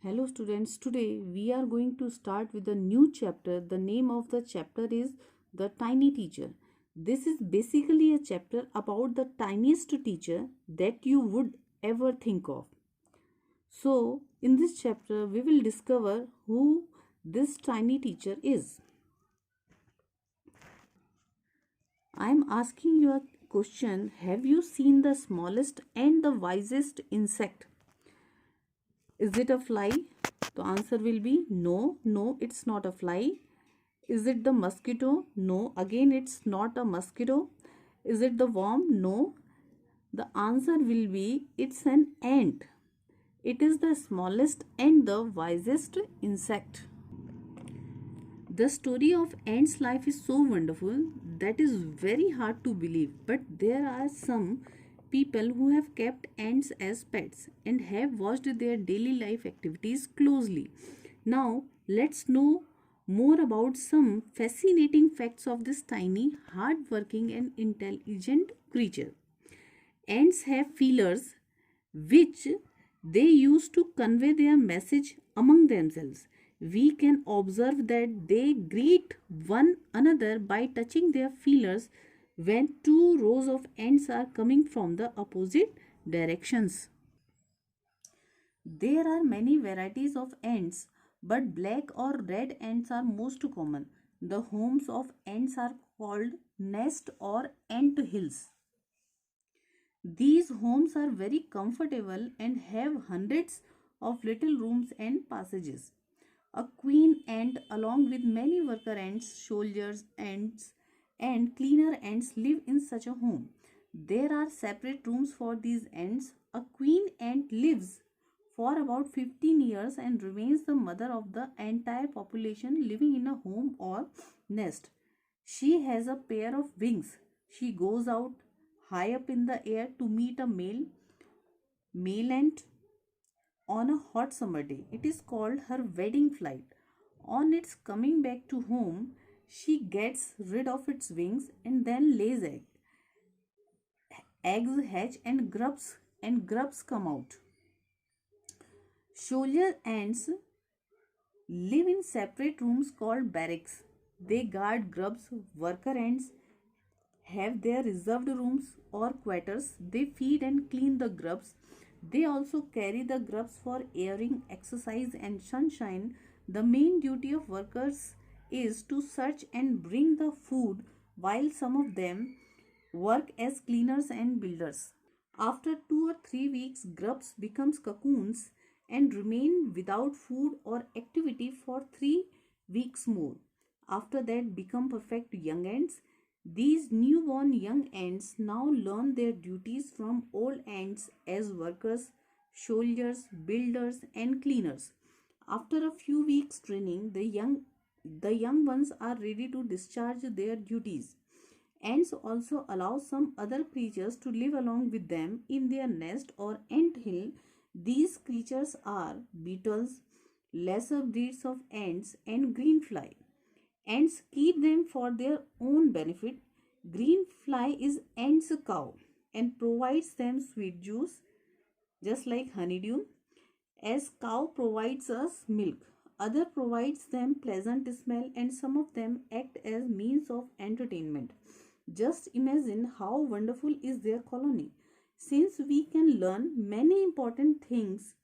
Hello students, today we are going to start with a new chapter. The name of the chapter is The Tiny Teacher. This is basically a chapter about the tiniest teacher that you would ever think of. So, in this chapter we will discover who this tiny teacher is. I am asking you a question. Have you seen the smallest and the wisest insect? Is it a fly? The answer will be no, it's not a fly. Is it the mosquito? No, again, it's not a mosquito. Is it the worm? No. The answer will be it's an ant. It is the smallest and the wisest insect. The story of ants' life is so wonderful that is very hard to believe, but there are some people who have kept ants as pets and have watched their daily life activities closely. Now, let's know more about some fascinating facts of this tiny, hard-working and intelligent creature. Ants have feelers which they use to convey their message among themselves. We can observe that they greet one another by touching their feelers when two rows of ants are coming from the opposite directions. There are many varieties of ants, but black or red ants are most common. The homes of ants are called nest or ant hills. These homes are very comfortable and have hundreds of little rooms and passages. A queen ant, along with many worker ants, soldiers ants, and cleaner ants, live in such a home. There are separate rooms for these ants. A queen ant lives for about 15 years and remains the mother of the entire population living in a home or nest. She has a pair of wings. She goes out high up in the air to meet a male ant on a hot summer day. It is called her wedding flight. On its coming back to home, she gets rid of its wings and then lays eggs. Eggs hatch and grubs come out. Soldier ants live in separate rooms called barracks. They guard grubs. Worker ants have their reserved rooms or quarters. They feed and clean the grubs. They also carry the grubs for airing, exercise, and sunshine. The main duty of workers is to search and bring the food, while some of them work as cleaners and builders. After 2 or 3 weeks, grubs becomes cocoons and remain without food or activity for 3 weeks more. After that, become perfect young ants. These newborn young ants now learn their duties from old ants as workers, soldiers, builders, and cleaners. After a few weeks training, the young ones are ready to discharge their duties. Ants also allow some other creatures to live along with them in their nest or ant hill. These creatures are beetles, lesser breeds of ants, and greenfly. Ants keep them for their own benefit. Greenfly is ants' cow and provides them sweet juice just like honeydew. As cow provides us milk, other provides them pleasant smell, and some of them act as means of entertainment. Just imagine how wonderful is their colony. Since we can learn many important things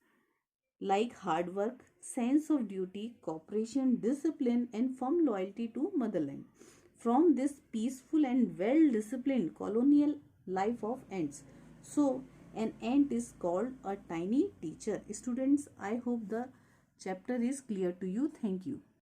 like hard work, sense of duty, cooperation, discipline, and firm loyalty to motherland from this peaceful and well disciplined colonial life of ants. So, an ant is called a tiny teacher. Students, I hope the chapter is clear to you. Thank you.